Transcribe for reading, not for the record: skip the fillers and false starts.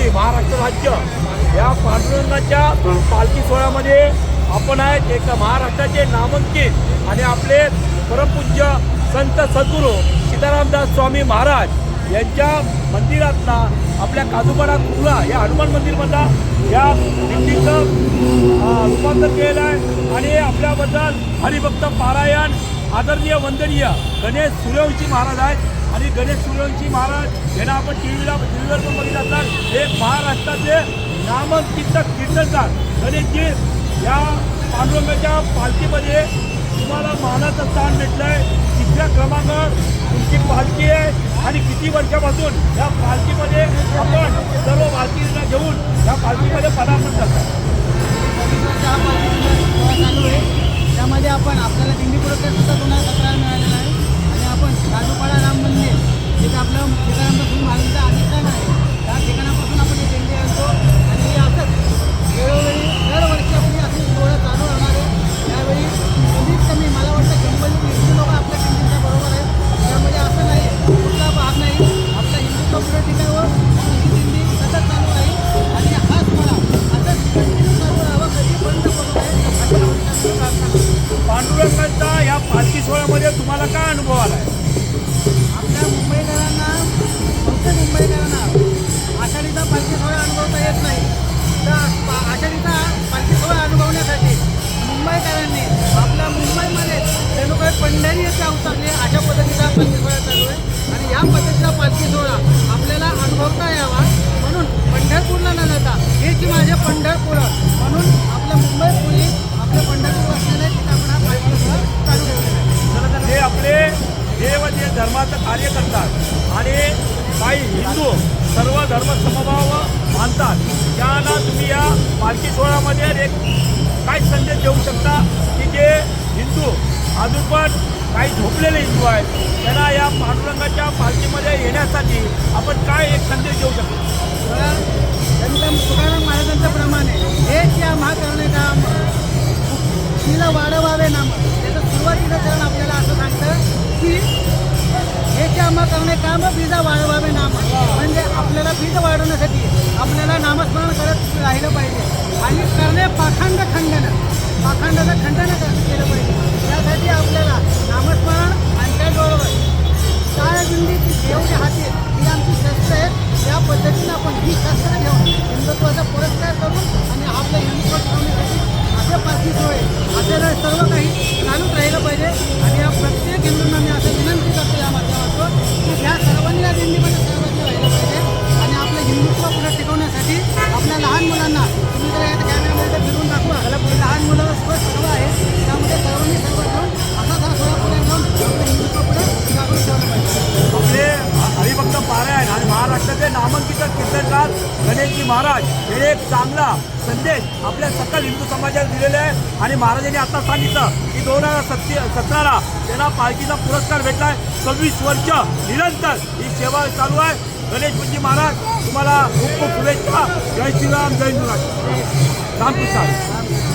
पालखी महाराष्ट्र राज्य या पांडुरंगाच्या पालखी सोहळ्यामध्ये आपण आहेत. एक महाराष्ट्राचे नामांकित आणि आपले परमपूज्य संत सद्गुरू सीतारामदास स्वामी महाराज यांच्या मंदिरातला आपल्या काजूपाडा कुर्ला या हनुमान मंदिरमधला या दिंडीचं रूपांतर केलेलं आहे. आणि आपल्याबद्दल हरिभक्त पारायण आदरणीय वंदनीय गणेश सूर्यवंशी महाराज आहेत. आणि गणेश सूर्यवंशी महाराज यांना आपण टीव्हीवर पण बघितलं असणार. हे महाराष्ट्राचे नामांकित कीर्तनकार गणेशजी या पांडुरंगाच्या पालखीमध्ये तुम्हाला मानाचं स्थान भेटलं आहे. 3ऱ्या क्रमांकावर तुमची पालखी आहे आणि किती वर्षापासून या पालखीमध्ये आपण सर्व भारतीयांना घेऊन या पालखीमध्ये पदार्पण करतात. त्यामध्ये आपण आपल्याला दिंडी पुरस्कार सुद्धा 2017 मिळालेला आहे. आणि आपण काजूपाडा राम मंदिर जिथे आपलं सीतारामदास महाराजांचं अधिष्ठान आहे त्या ठिकाणापासून आपण ही दिंडी आणतो. आणि असंच वेळोवेळी दरवर्षी आपली अशी सोहळा चालू राहणार आहे. त्यावेळी कमीत कमी मला वाटतं 100-120 लोक आपल्या दिंडीच्या बरोबर आहेत. त्यामध्ये असं नाही कुठला भाग नाही. आपल्या हिंदू संस्कृतीवर ही दिंडी सतत चालू आहे. आणि हा सोहळा असंच कंटिन्यू चालू राहावं, कधी बंद करू नये अशा प्रार्थना. पांडुरंगाचा या पालखी सोहळ्यामध्ये तुम्हाला काय अनुभव आला आहे? आपल्या मुंबईकरांना फक्त मुंबईकरांना आषाढीचा पालखी सोहळा अनुभवता येत नाही. तर आषाढीचा पालखी सोहळा अनुभवण्यासाठी मुंबईकरांनी आपल्या मुंबईमध्ये रेणुका पंढरी येथे अवतरले अशा पद्धतीचा पालखी सोहळा चालू आहे. आणि या पद्धतीचा पालखी सोहळा आपल्याला अनुभवता यावा म्हणून पंढरपूरला न जाता हेच माझे पंढरपूर म्हणून आपल्या मुंबईपुरी आपल्या पंढरपूर असलेले तिथे आपण हा पालखी सोहळा चालू ठेवलेला आहे. हे आपले देव जे धर्माचं कार्य करतात आणि काही हिंदू सर्व धर्म समभाव मानतात त्यांना तुम्ही या पालखी सोहळ्यामध्ये एक काय संदेश देऊ शकता की जे हिंदू अजून पण काही झोपलेले हिंदू आहेत त्यांना या पांडुरंगाच्या पालखीमध्ये येण्यासाठी आपण काय एक संदेश देऊ शकतो? संत तुकाराम महाराजांच्या प्रमाणे हेच या महाकरुणे काम तिला वाढवावे नाम. त्याचं सुरुवातीचं चरण आपल्याला असं सांगतं की हेच आम्हा करणे काम बीजा वाढवावे नाम. म्हणजे आपल्याला बीज वाढवण्यासाठी आपल्याला नामस्मरण करत राहिलं पाहिजे आणि करणे पाखंडाचं खंडन केलं पाहिजे. त्यासाठी आपल्याला नामस्मरण आणि त्याचबरोबर काय दिंडी जेवढे हाती ही आमची शस्त्र आहेत. त्या पद्धतीनं आपण ही शस्त्र घेऊन हिंदुत्वाचा पुरस्कार करून आणि आपलं हिंदुत्व ठेवण्यासाठी असे पालखी सोहळे आपल्याला सर्व काही चालूच राहिलं पाहिजे. आणि या प्रत्येक हिंदूंना मी असं विनंती करतो या माध्यमातून की ह्या सर्वांनी या दिंडीमध्ये सहभागी राहिलं पाहिजे. आणि आपलं हिंदुत्व पुढे टिकवण्यासाठी आपल्या लहान मुलांना तुम्ही जर या कॅमेऱ्यामध्ये फिरून दाखवा लहान मुलं सर्व आहेत त्यामध्ये सर्वांनी सर्व घेऊन असा सोहळा पुढे घेऊन आपलं हिंदुत्व पुढे जागृत ठेवलं पाहिजे. आपले हरिभक्त पारायण आणि महाराष्ट्राचे नामांकित कीर्तनकार गणेशजी महाराज हे एक चांगला संदेश आपल्या सकल हिंदू समाजाला दिलेला आहे. आणि महाराजांनी आता सांगितलं की 2017 त्यांना पालखीचा पुरस्कार भेटला आहे. 26 वर्ष निरंतर ही सेवा चालू आहे. गणेशजी महाराज तुम्हाला खूप खूप शुभेच्छा. जय श्रीराम, जय हिंदू रामकृष्ण.